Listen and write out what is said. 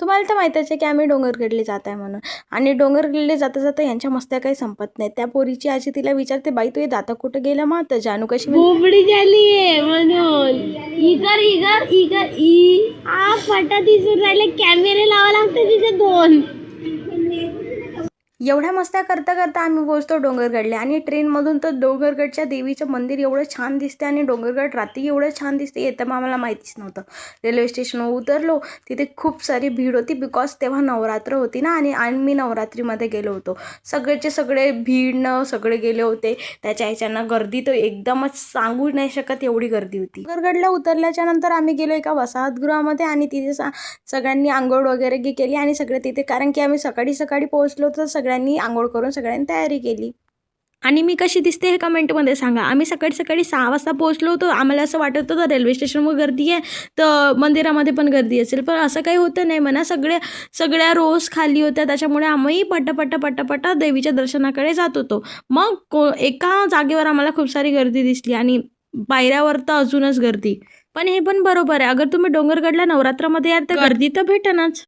तुम्हाला तर माहीतच आहे की आम्ही डोंगरगडले जात आहे म्हणून. आणि डोंगरगडले जाता जाता यांच्या मस्त्या काही संपत नाही. त्या पोरीची आजी तिला विचारते, बाई तू हे दाता कुठं गेलं मग? तर जानू कशी बोबडी झाली आहे म्हणून इगर इगर इगर ई आ फटा दिसून राहिले. कॅमेरे लावा लागते तिथे 2. एवढ्या मस्त्या करता करता आम्ही पोहोचतो डोंगरगडला. आणि ट्रेनमधून तर डोंगरगडच्या देवीचं मंदिर एवढं छान दिसते आणि डोंगरगड रात्री एवढं छान दिसते, येतं मग आम्हाला माहितीच नव्हतं. रेल्वे स्टेशनवर उतरलो, तिथे खूप सारी भीड होती बिकॉज तेव्हा नवरात्र होती ना, आणि आम्ही नवरात्रीमध्ये गेलो होतो. सगळेचे सगळे भीडनं सगळे गेले होते. त्याच्या ह्याच्यानं गर्दी तर एकदमच सांगू नाही शकत एवढी गर्दी होती. डोंगरगडला उतरल्याच्या नंतर आम्ही गेलो एका वसाहतगृहामध्ये आणि तिथे सगळ्यांनी आंघोळ वगैरे केली आणि सगळे तिथे, कारण की आम्ही सकाळी सकाळी पोहोचलो तर सगळ्यांनी आंघोळ करून सगळ्यांनी तयारी केली. आणि मी कशी दिसते हे कमेंटमध्ये सांगा. आम्ही सकाळी सकाळी 6 वाजता पोहोचलो होतो. आम्हाला असं वाटत होतं रेल्वे स्टेशनवर गर्दी आहे तर मंदिरामध्ये पण गर्दी असेल, पण असं काही होतं नाही म्हणा. सगळ्या रोज खाली होत्या, त्याच्यामुळे आम्ही पटापटा देवीच्या दर्शनाकडे जात होतो. मग एका जागेवर आम्हाला खूप सारी गर्दी दिसली आणि पायऱ्यावर तर अजूनच गर्दी. पण हे पण बरोबर आहे, अगर तुम्ही डोंगरगडला नवरात्रामध्ये याल तर गर्दी तर भेटणारच.